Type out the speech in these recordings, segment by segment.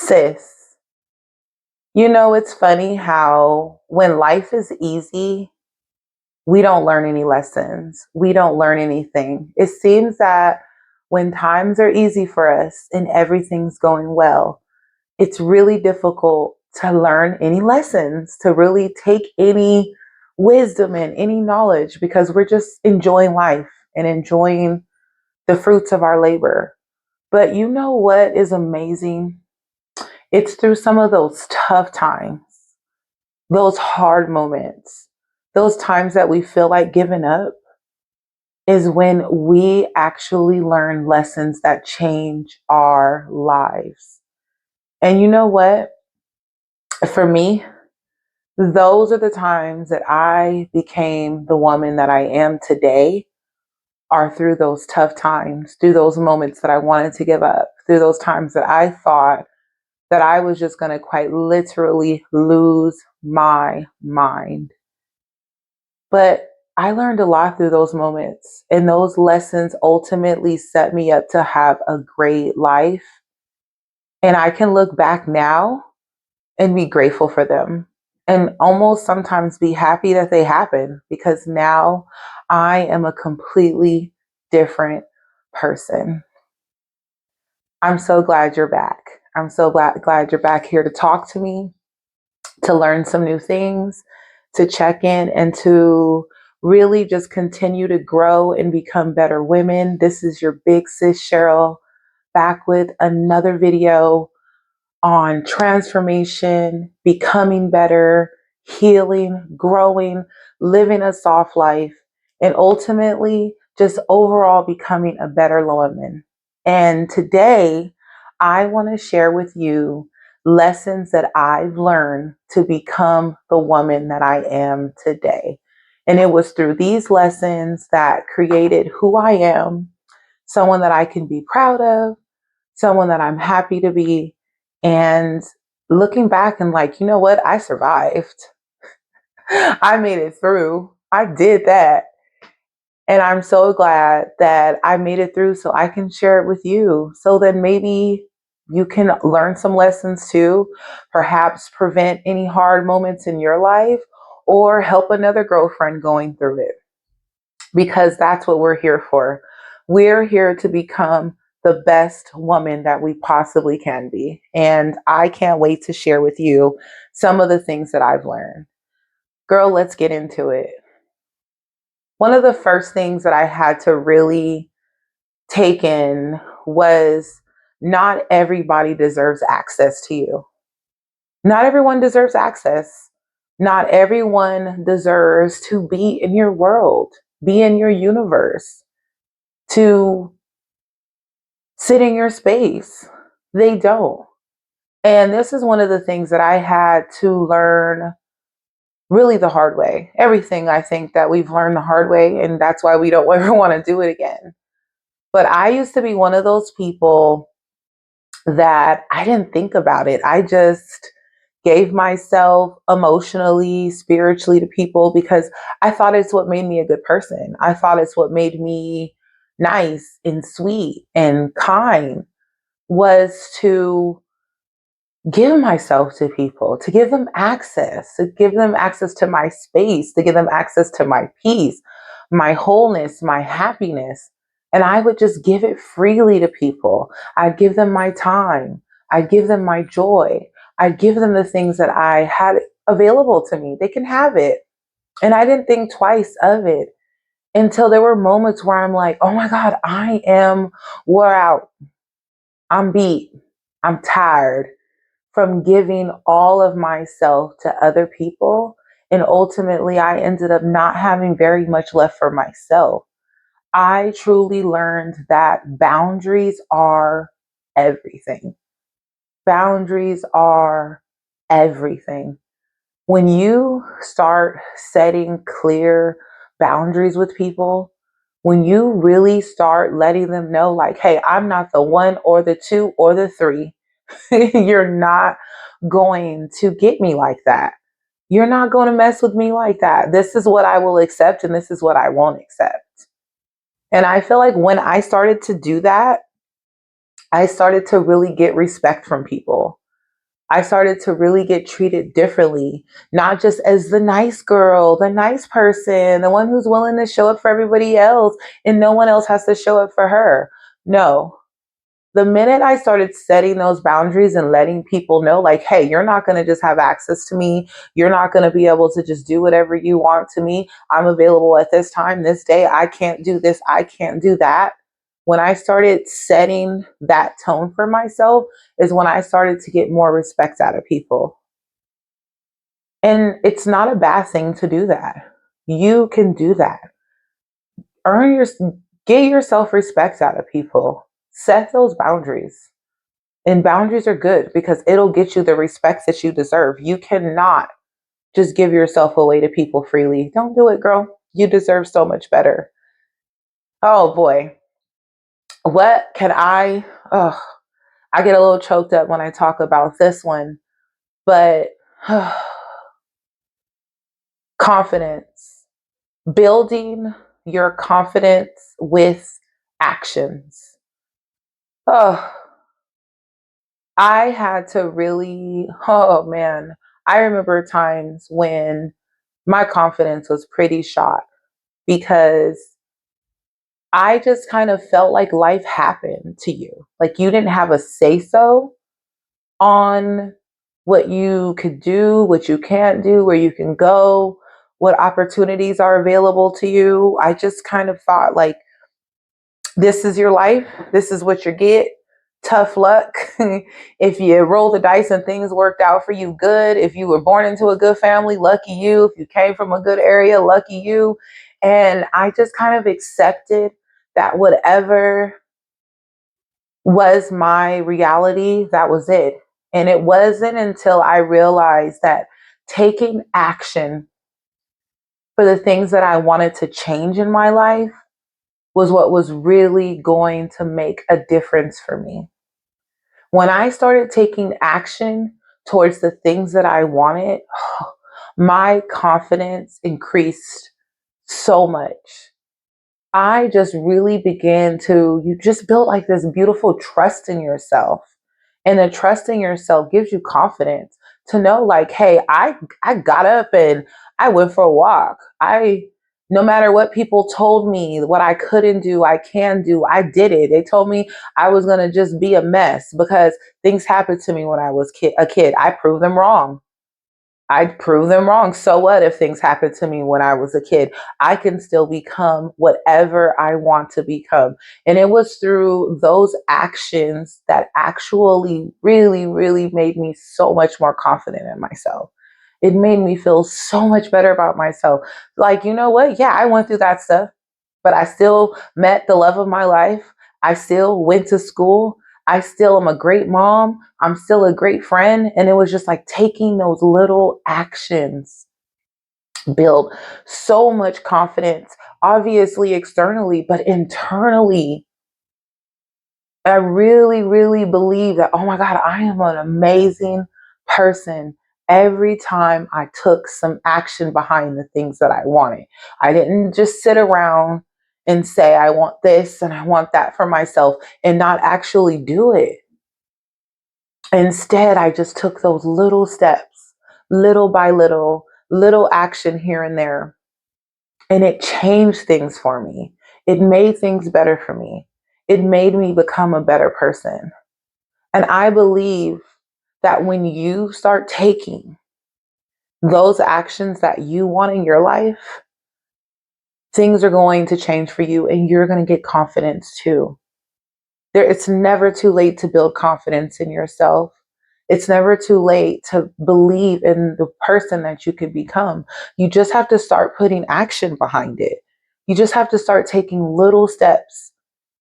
Sis, you know, it's funny how when life is easy, we don't learn any lessons. We don't learn anything. It seems that when times are easy for us and everything's going well, it's really difficult to learn any lessons, to really take any wisdom and any knowledge because we're just enjoying life and enjoying the fruits of our labor. But you know what is amazing? It's through some of those tough times, those hard moments, those times that we feel like giving up is when we actually learn lessons that change our lives. And you know what? For me, those are the times that I became the woman that I am today are through those tough times, through those moments that I wanted to give up, through those times that I thought that I was just going to quite literally lose my mind. But I learned a lot through those moments, and those lessons ultimately set me up to have a great life. And I can look back now and be grateful for them and almost sometimes be happy that they happened because now I am a completely different person. I'm so glad you're back. I'm so glad you're back here to talk to me, to learn some new things, to check in, and to really just continue to grow and become better women. This is your big sis Cheryl back with another video on transformation, becoming better, healing, growing, living a soft life, and ultimately just overall becoming a better woman. And today, I want to share with you lessons that I've learned to become the woman that I am today. And it was through these lessons that created who I am, someone that I can be proud of, someone that I'm happy to be. And looking back and like, you know what? I survived. I made it through. I did that. And I'm so glad that I made it through so I can share it with you. So then maybe you can learn some lessons too, perhaps prevent any hard moments in your life or help another girlfriend going through it. Because that's what we're here for. We're here to become the best woman that we possibly can be. And I can't wait to share with you some of the things that I've learned. Girl, let's get into it. One of the first things that I had to really take in was not everybody deserves access to you. Not everyone deserves access. Not everyone deserves to be in your world, be in your universe, to sit in your space. They don't. And this is one of the things that I had to learn really the hard way. Everything I think that we've learned the hard way, and that's why we don't ever want to do it again. But I used to be one of those people that I didn't think about it. I just gave myself emotionally, spiritually to people because I thought it's what made me a good person. I thought it's what made me nice and sweet and kind was to give myself to people, to give them access to my space, to give them access to my peace, my wholeness, my happiness. And I would just give it freely to people. I'd give them my time. I'd give them my joy. I'd give them the things that I had available to me. They can have it. And I didn't think twice of it until there were moments where I'm like, oh my God, I am wore out. I'm beat. I'm tired from giving all of myself to other people. And ultimately, I ended up not having very much left for myself. I truly learned that boundaries are everything. Boundaries are everything. When you start setting clear boundaries with people, when you really start letting them know, like, hey, I'm not the one or the two or the three, you're not going to get me like that. You're not going to mess with me like that. This is what I will accept and this is what I won't accept. And I feel like when I started to do that, I started to really get respect from people. I started to really get treated differently, not just as the nice girl, the nice person, the one who's willing to show up for everybody else and no one else has to show up for her. No, the minute I started setting those boundaries and letting people know, like, hey, you're not going to just have access to me. You're not going to be able to just do whatever you want to me. I'm available at this time, this day. I can't do this. I can't do that. When I started setting that tone for myself, is when I started to get more respect out of people. And it's not a bad thing to do that. You can do that. Earn your, get your self respect out of people. Set those boundaries. And boundaries are good because it'll get you the respect that you deserve. You cannot just give yourself away to people freely. Don't do it, girl. You deserve so much better. Oh boy. What can oh, I get a little choked up when I talk about this one, but confidence, building your confidence with actions. Oh, I had to really, oh man, I remember times when my confidence was pretty shot because I just kind of felt like life happened to you. Like you didn't have a say so on what you could do, what you can't do, where you can go, what opportunities are available to you. I just kind of thought like, this is your life. This is what you get. Tough luck. If you roll the dice and things worked out for you, good. If you were born into a good family, lucky you. If you came from a good area, lucky you. And I just kind of accepted that whatever was my reality, that was it. And it wasn't until I realized that taking action for the things that I wanted to change in my life was what was really going to make a difference for me. When I started taking action towards the things that I wanted, my confidence increased so much. I just really began to, you just built like this beautiful trust in yourself. And the trust in yourself gives you confidence to know, like, hey, I got up and I went for a walk. No matter what people told me, what I couldn't do, I can do, I did it. They told me I was going to just be a mess because things happened to me when I was a kid. I proved them wrong. I'd prove them wrong. So what if things happened to me when I was a kid? I can still become whatever I want to become. And it was through those actions that actually really, really made me so much more confident in myself. It made me feel so much better about myself. Like, you know what? Yeah, I went through that stuff, but I still met the love of my life. I still went to school. I still am a great mom. I'm still a great friend. And it was just like taking those little actions build so much confidence, obviously externally, but internally. I really, really believe that, oh my God, I am an amazing person every time I took some action behind the things that I wanted. I didn't just sit around and say, I want this and I want that for myself and not actually do it. Instead, I just took those little steps, little by little, little action here and there. And it changed things for me. It made things better for me. It made me become a better person. And I believe that when you start taking those actions that you want in your life, things are going to change for you and you're going to get confidence too. It's never too late to build confidence in yourself. It's never too late to believe in the person that you could become. You just have to start putting action behind it. You just have to start taking little steps.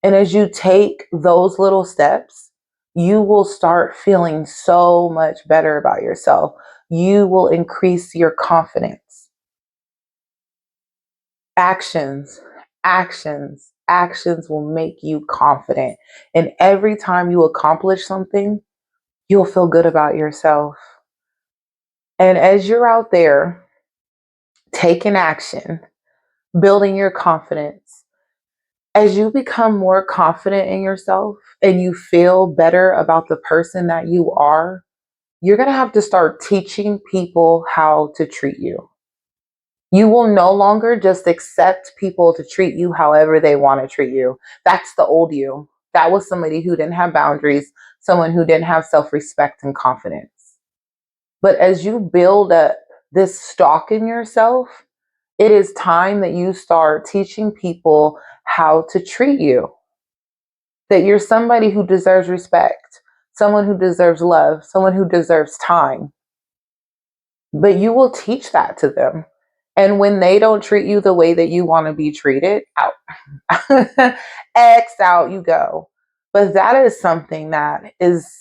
And as you take those little steps, you will start feeling so much better about yourself. You will increase your confidence. Actions, actions will make you confident. And every time you accomplish something, you'll feel good about yourself. And as you're out there taking action, building your confidence, as you become more confident in yourself and you feel better about the person that you are, you're going to have to start teaching people how to treat you. You will no longer just accept people to treat you however they want to treat you. That's the old you. That was somebody who didn't have boundaries, someone who didn't have self respect and confidence. But as you build up this stock in yourself, it is time that you start teaching people how to treat you. That you're somebody who deserves respect, someone who deserves love, someone who deserves time. But you will teach that to them. And when they don't treat you the way that you want to be treated, out. X out you go. But that is something that is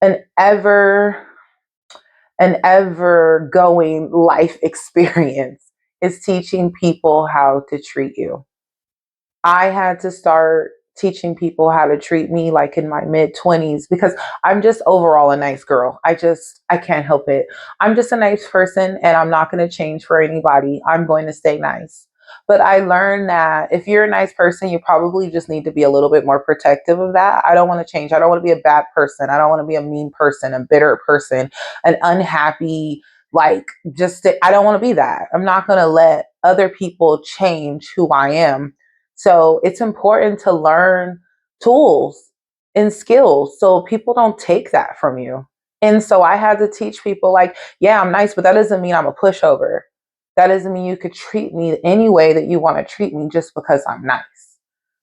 an ever going life experience, is teaching people how to treat you. I had to start teaching people how to treat me like in my mid 20s because I'm just overall a nice girl. I can't help it. I'm just a nice person and I'm not going to change for anybody. I'm going to stay nice. But I learned that if you're a nice person, you probably just need to be a little bit more protective of that. I don't want to change. I don't want to be a bad person. I don't want to be a mean person, a bitter person, an unhappy, I don't want to be that. I'm not going to let other people change who I am. So it's important to learn tools and skills so people don't take that from you. And so I had to teach people like, yeah, I'm nice, but that doesn't mean I'm a pushover. That doesn't mean you could treat me any way that you want to treat me just because I'm nice.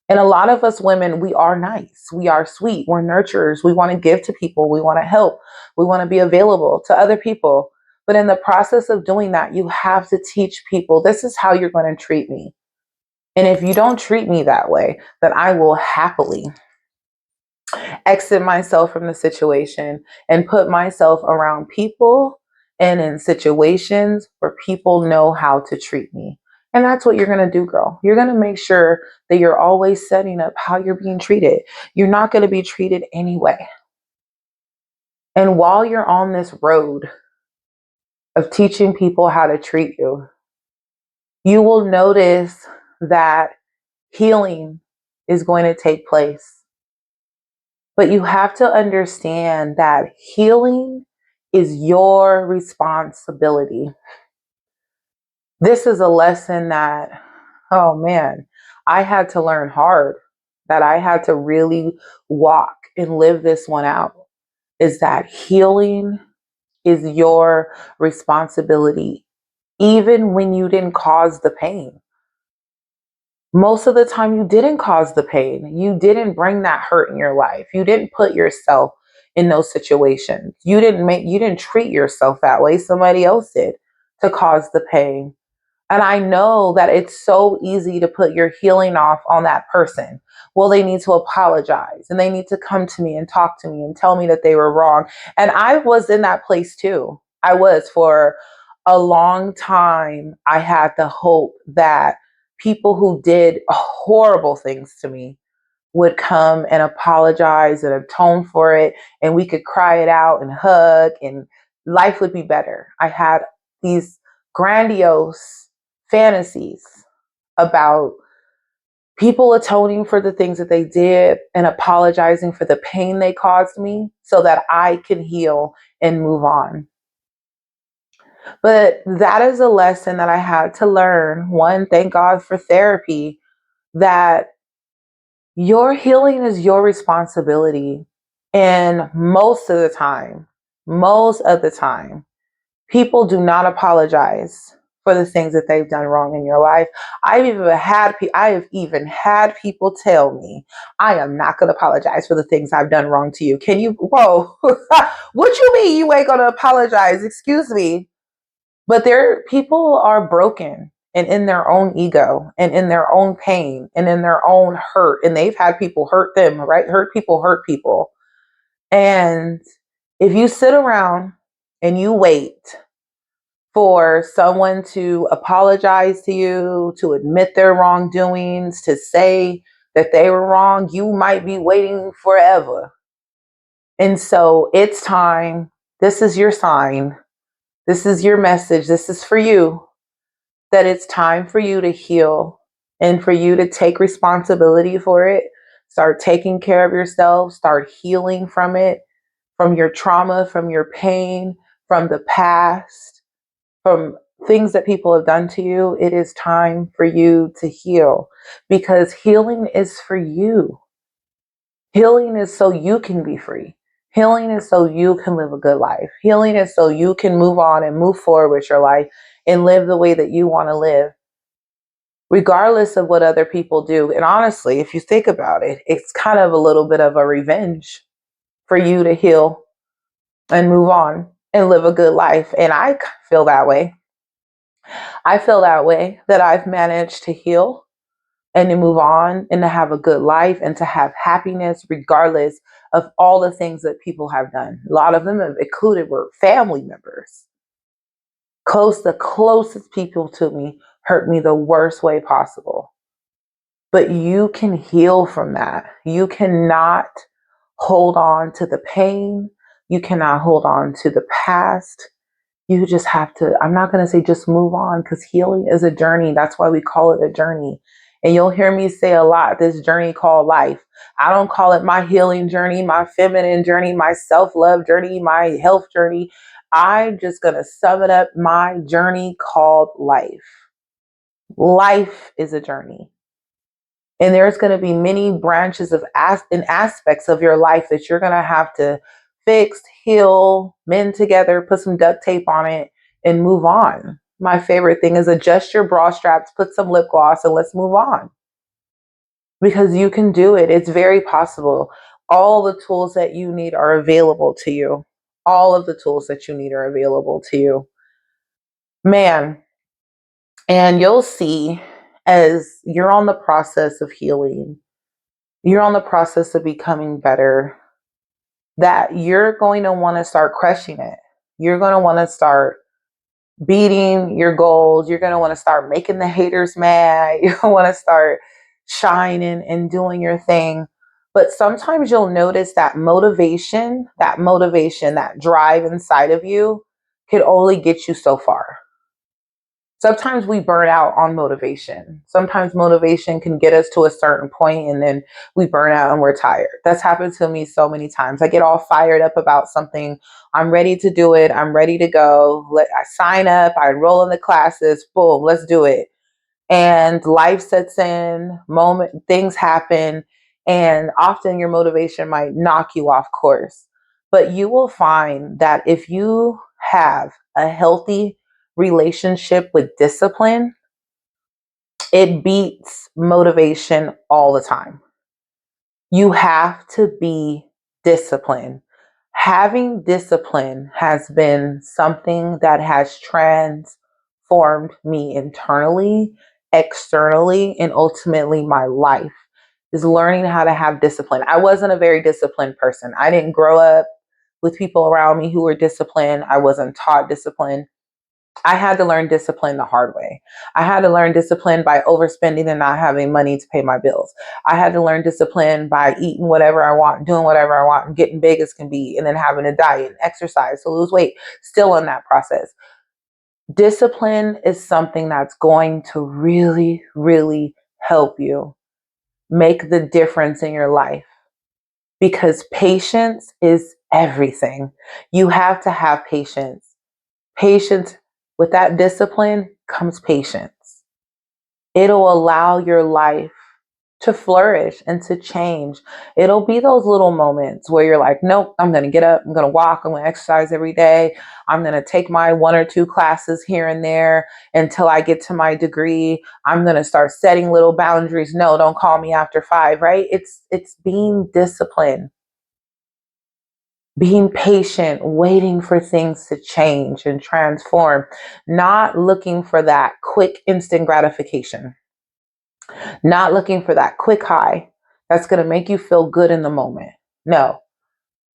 And a lot of us women, we are nice. We are sweet. We're nurturers. We want to give to people. We want to help. We want to be available to other people. But in the process of doing that, you have to teach people this is how you're going to treat me. And if you don't treat me that way, then I will happily exit myself from the situation and put myself around people and in situations where people know how to treat me. And that's what you're going to do, girl. You're going to make sure that you're always setting up how you're being treated. You're not going to be treated anyway. And while you're on this road of teaching people how to treat you, you will notice that healing is going to take place. But you have to understand that healing is your responsibility. This is a lesson that, oh man, I had to learn hard, that I had to really walk and live this one out, is that healing is your responsibility, even when you didn't cause the pain. Most of the time you didn't cause the pain. You didn't bring that hurt in your life. You didn't put yourself in those situations. You didn't treat yourself that way. Somebody else did to cause the pain. And I know that it's so easy to put your healing off on that person. Well, they need to apologize and they need to come to me and talk to me and tell me that they were wrong. And I was in that place too. I was for a long time. I had the hope that people who did horrible things to me would come and apologize and atone for it, and we could cry it out and hug, and life would be better. I had these grandiose fantasies about people atoning for the things that they did and apologizing for the pain they caused me so that I can heal and move on. But that is a lesson that I had to learn. One, thank God for therapy, that your healing is your responsibility. And most of the time, people do not apologize for the things that they've done wrong in your life. I have even had people tell me, I am not going to apologize for the things I've done wrong to you. Can you, whoa, what you mean you ain't going to apologize? Excuse me. But people are broken and in their own ego and in their own pain and in their own hurt. And they've had people hurt them, right? Hurt people. And if you sit around and you wait for someone to apologize to you, to admit their wrongdoings, to say that they were wrong, you might be waiting forever. And so it's time. This is your sign. This is your message. This is for you, that it's time for you to heal and for you to take responsibility for it. Start taking care of yourself, start healing from it, from your trauma, from your pain, from the past, from things that people have done to you. It is time for you to heal, because healing is for you. Healing is so you can be free. Healing is so you can live a good life. Healing is so you can move on and move forward with your life and live the way that you want to live, regardless of what other people do. And honestly, if you think about it, it's kind of a little bit of a revenge for you to heal and move on and live a good life. And I feel that way. I feel that way, that I've managed to heal and to move on and to have a good life and to have happiness regardless of all the things that people have done. A lot of them have included were family members. The closest people to me hurt me the worst way possible. But you can heal from that. You cannot hold on to the pain. You cannot hold on to the past. You just have to, I'm not going to say just move on, because healing is a journey. That's why we call it a journey. And you'll hear me say a lot, this journey called life. I don't call it my healing journey, my feminine journey, my self-love journey, my health journey. I'm just going to sum it up, my journey called life. Life is a journey. And there's going to be many branches of and aspects of your life that you're going to have to fix, heal, mend together, put some duct tape on it, and move on. My favorite thing is adjust your bra straps, put some lip gloss, and let's move on. Because you can do it. It's very possible. All the tools that you need are available to you. All of the tools that you need are available to you. Man, and you'll see as you're on the process of healing, you're on the process of becoming better, that you're going to want to start crushing it. You're going to want to start beating your goals. You're going to want to start making the haters mad. You want to start shining and doing your thing. But sometimes you'll notice that motivation, that drive inside of you can only get you so far. Sometimes we burn out on motivation. Sometimes motivation can get us to a certain point and then we burn out and we're tired. That's happened to me so many times. I get all fired up about something. I'm ready to do it. I'm ready to go. I sign up. I enroll in the classes. Boom, let's do it. And life sets in, things happen, and often your motivation might knock you off course. But you will find that if you have a healthy relationship with discipline, it beats motivation all the time. You have to be disciplined. Having discipline has been something that has transformed me internally, externally, and ultimately my life, is learning how to have discipline. I wasn't a very disciplined person. I didn't grow up with people around me who were disciplined. I wasn't taught discipline. I had to learn discipline the hard way. I had to learn discipline by overspending and not having money to pay my bills. I had to learn discipline by eating whatever I want, doing whatever I want, and getting big as can be, and then having a diet and exercise to lose weight, still in that process. Discipline is something that's going to really, really help you make the difference in your life, because patience is everything. You have to have patience. Patience, with that discipline comes patience. It'll allow your life to flourish and to change. It'll be those little moments where you're like, nope, I'm going to get up, I'm going to walk, I'm going to exercise every day. I'm going to take my 1 or 2 classes here and there until I get to my degree. I'm going to start setting little boundaries. No, don't call me after 5, right? It's being disciplined, being patient, waiting for things to change and transform, not looking for that quick instant gratification, not looking for that quick high that's going to make you feel good in the moment. No,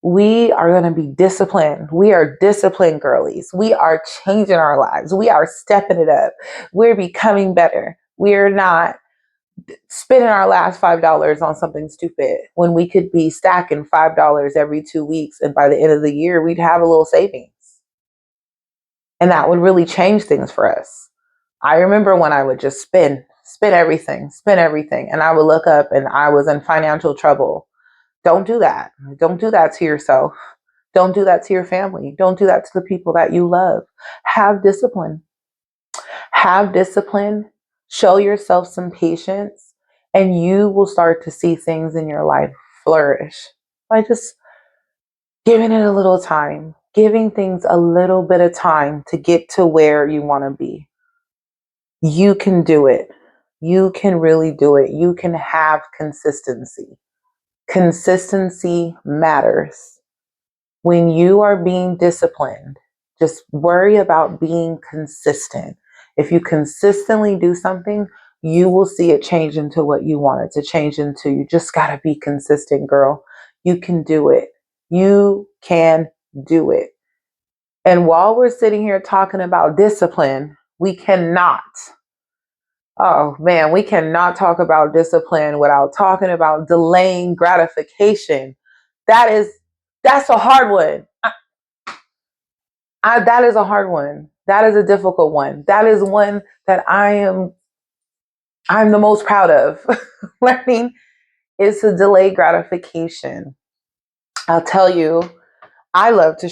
we are going to be disciplined. We are disciplined girlies. We are changing our lives. We are stepping it up. We're becoming better. We're not spending our last $5 on something stupid when we could be stacking $5 every 2 weeks. And by the end of the year, we'd have a little savings. And that would really change things for us. I remember when I would just spend everything. And I would look up and I was in financial trouble. Don't do that. Don't do that to yourself. Don't do that to your family. Don't do that to the people that you love. Have discipline. Have discipline. Show yourself some patience, and you will start to see things in your life flourish by just giving it a little time, giving things a little bit of time to get to where you want to be. You can do it. You can really do it. You can have consistency. Consistency matters. When you are being disciplined, just worry about being consistent. If you consistently do something, you will see it change into what you want it to change into. You just got to be consistent, girl. You can do it. You can do it. And while we're sitting here talking about discipline, we cannot, oh man, we cannot talk about discipline without talking about delaying gratification. That is, that's a hard one. That is a hard one. That is a difficult one. That is one that I'm the most proud of. Learning is to delay gratification. I'll tell you, I loved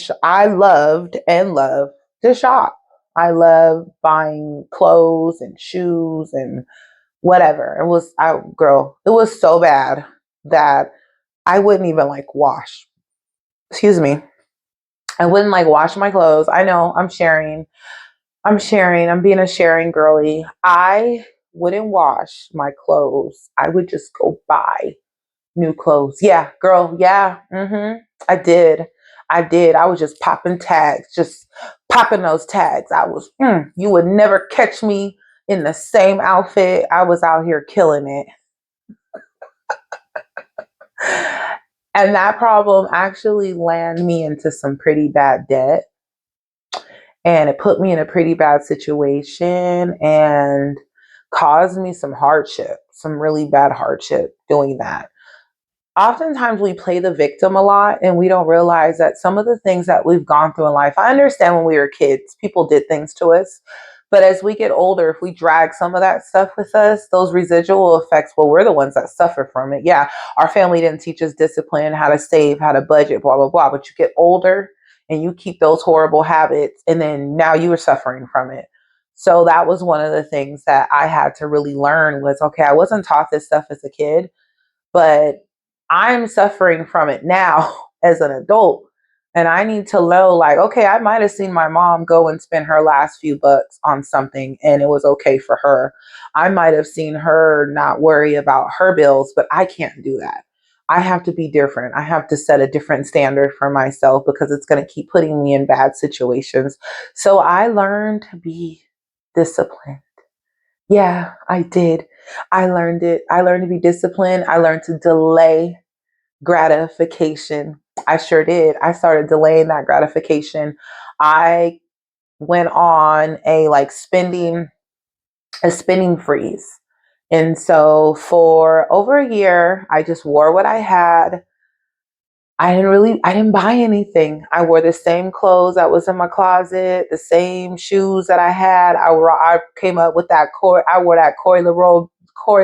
and love to shop. I love buying clothes and shoes and whatever. It was so bad that I wouldn't even like wash. Excuse me. I wouldn't like wash my clothes. I know I'm being a sharing girly. I wouldn't wash my clothes. I would just go buy new clothes. Yeah, girl. Yeah. I did. I did. I was just popping tags, just popping those tags. You would never catch me in the same outfit. I was out here killing it. And that problem actually landed me into some pretty bad debt. And it put me in a pretty bad situation and caused me some hardship, some really bad hardship doing that. Oftentimes we play the victim a lot and we don't realize that some of the things that we've gone through in life, I understand when we were kids, people did things to us. But as we get older, if we drag some of that stuff with us, those residual effects, well, we're the ones that suffer from it. Yeah, our family didn't teach us discipline, how to save, how to budget, blah, blah, blah. But you get older and you keep those horrible habits, and then now you are suffering from it. So that was one of the things that I had to really learn was, okay, I wasn't taught this stuff as a kid, but I'm suffering from it now as an adult. And I need to know, like, okay, I might have seen my mom go and spend her last few bucks on something and it was okay for her. I might have seen her not worry about her bills, but I can't do that. I have to be different. I have to set a different standard for myself because it's going to keep putting me in bad situations. So I learned to be disciplined. Yeah, I did. I learned it. I learned to be disciplined. I learned to delay gratification. I sure did. I started delaying that gratification. I went on a spending freeze. And so for over a year, I just wore what I had. I didn't buy anything. I wore the same clothes that was in my closet, the same shoes that I had. I came up with I wore that Corey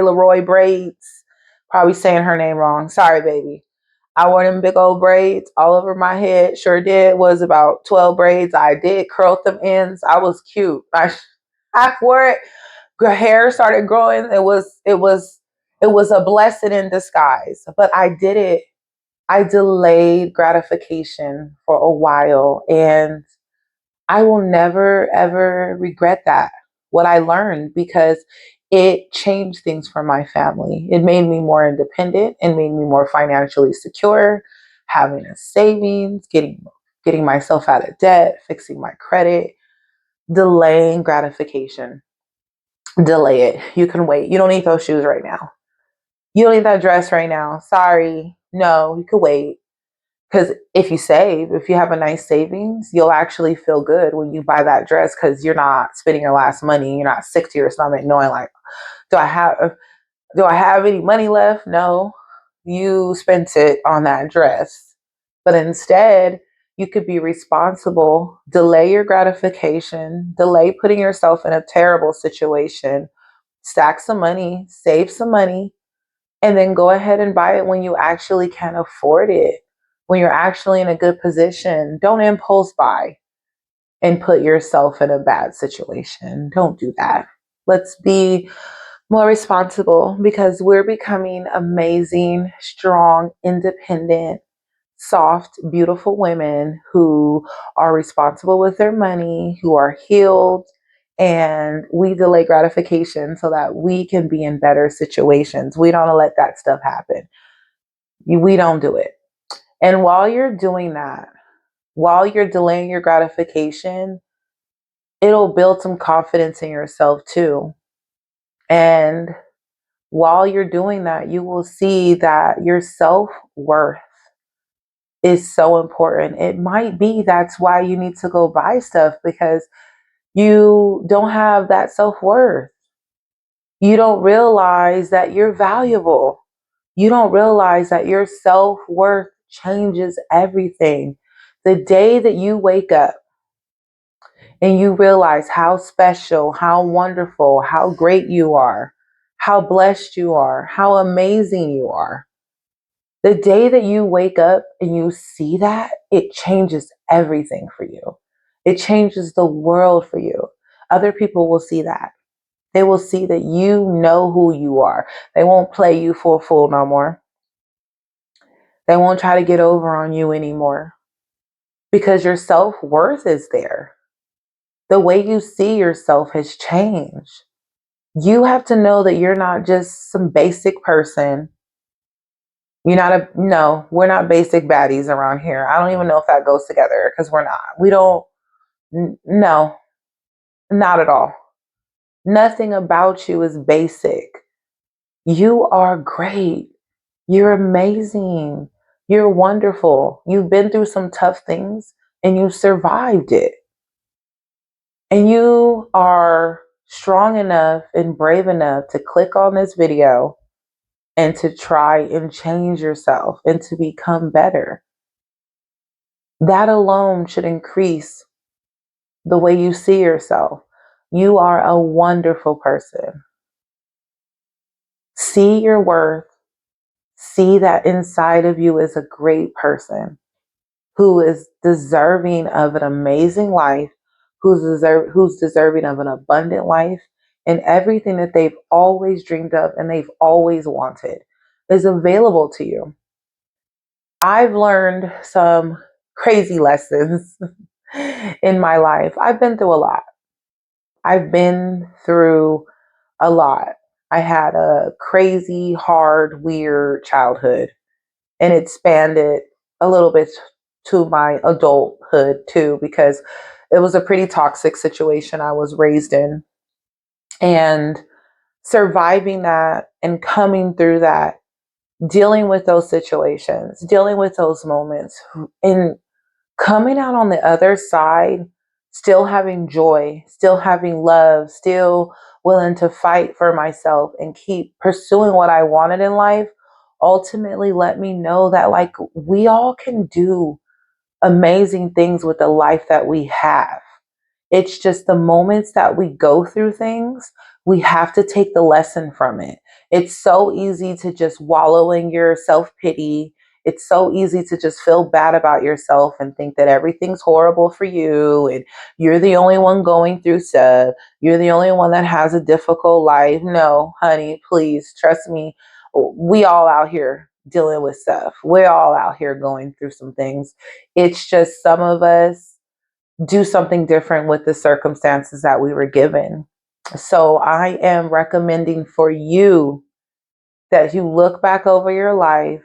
Leroy braids. Probably saying her name wrong. Sorry, baby. I wore them big old braids all over my head. Sure did. Was about 12 braids. I did curl them ends. I was cute. I wore it. Hair started growing. It was a blessing in disguise. But I did it. I delayed gratification for a while, and I will never ever regret that. What I learned, because it changed things for my family. It made me more independent and made me more financially secure, having a savings, getting myself out of debt, fixing my credit, delaying gratification. Delay it. You can wait. You don't need those shoes right now. You don't need that dress right now. Sorry. No, you could wait. Because if you save, if you have a nice savings, you'll actually feel good when you buy that dress because you're not spending your last money. You're not sick to your stomach knowing like, do I have do I have any money left? No. You spent it on that dress. But instead, you could be responsible, delay your gratification, delay putting yourself in a terrible situation, stack some money, save some money, and then go ahead and buy it when you actually can afford it. when you're actually in a good position. Don't impulse buy and put yourself in a bad situation. Don't do that. Let's be more responsible because we're becoming amazing, strong, independent, soft, beautiful women who are responsible with their money, who are healed, and we delay gratification so that we can be in better situations. We don't let that stuff happen. We don't do it. And while you're doing that, while you're delaying your gratification, it'll build some confidence in yourself too. And while you're doing that, you will see that your self worth is so important. It might be that's why you need to go buy stuff because you don't have that self worth. You don't realize that you're valuable. You don't realize that your self worth changes everything. The day that you wake up and you realize how special, how wonderful, how great you are, how blessed you are, how amazing you are. The day that you wake up and you see that, it changes everything for you. It changes the world for you. Other people will see that. They will see that you know who you are. They won't play you for a fool no more. They won't try to get over on you anymore because your self worth is there. The way you see yourself has changed. You have to know that you're not just some basic person. You're not no, we're not basic baddies around here. I don't even know if that goes together because we're not. We don't, no, not at all. Nothing about you is basic. You are great. You're amazing. You're wonderful. You've been through some tough things and you survived it. And you are strong enough and brave enough to click on this video and to try and change yourself and to become better. That alone should increase the way you see yourself. You are a wonderful person. See your worth. See that inside of you is a great person who is deserving of an amazing life, who's deserving of an abundant life, and everything that they've always dreamed of and they've always wanted is available to you. I've learned some crazy lessons in my life. I've been through a lot. I've been through a lot. I had a crazy, hard, weird childhood, and it spanned it a little bit to my adulthood too, because it was a pretty toxic situation I was raised in. And surviving that and coming through that, dealing with those situations, dealing with those moments, and coming out on the other side, still having joy, still having love, still willing to fight for myself and keep pursuing what I wanted in life, ultimately let me know that like we all can do amazing things with the life that we have. It's just the moments that we go through things, we have to take the lesson from it. It's so easy to just wallow in your self pity. It's so easy to just feel bad about yourself and think that everything's horrible for you and you're the only one going through stuff. You're the only one that has a difficult life. No, honey, please trust me. We all out here dealing with stuff. We're all out here going through some things. It's just some of us do something different with the circumstances that we were given. So I am recommending for you that you look back over your life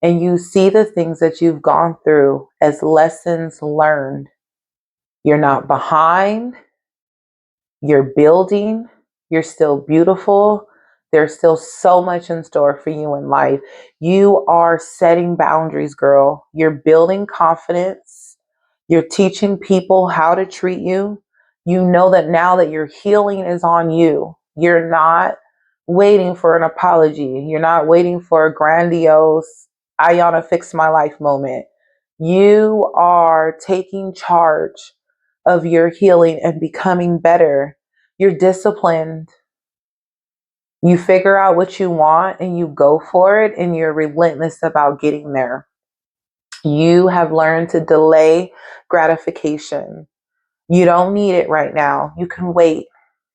and you see the things that you've gone through as lessons learned. You're not behind, you're building, you're still beautiful. There's still so much in store for you in life. You are setting boundaries, girl. You're building confidence. You're teaching people how to treat you. You know that now that your healing is on you. You're not waiting for an apology. You're not waiting for a grandiose, I oughta fix my life moment. You are taking charge of your healing and becoming better. You're disciplined. You figure out what you want and you go for it and you're relentless about getting there. You have learned to delay gratification. You don't need it right now. You can wait.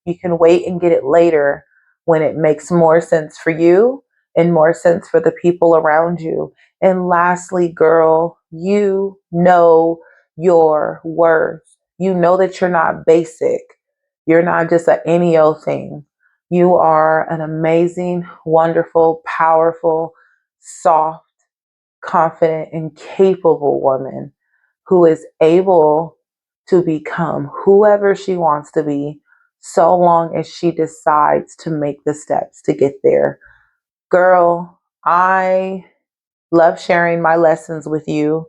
You can wait and get it later when it makes more sense for you and more sense for the people around you. And lastly, girl, you know your worth. You know that you're not basic. You're not just an any old thing. You are an amazing, wonderful, powerful, soft, confident, and capable woman who is able to become whoever she wants to be so long as she decides to make the steps to get there. Girl, I love sharing my lessons with you,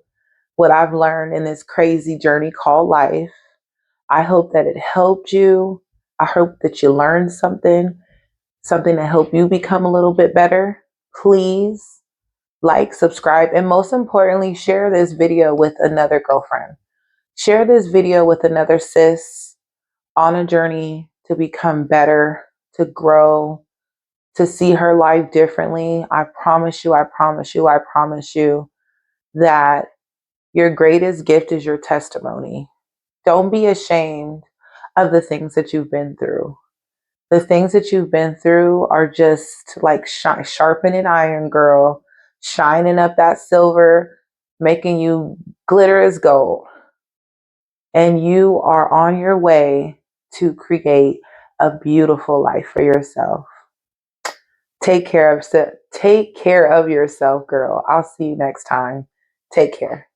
what I've learned in this crazy journey called life. I hope that it helped you. I hope that you learned something to help you become a little bit better. Please like, subscribe, and most importantly, share this video with another girlfriend. Share this video with another sis on a journey to become better, to grow, to see her life differently. I promise you, I promise you, I promise you that your greatest gift is your testimony. Don't be ashamed of the things that you've been through. The things that you've been through are just like sharpening iron, girl, shining up that silver, making you glitter as gold. And you are on your way to create a beautiful life for yourself. Take care of yourself, girl. I'll see you next time. Take care.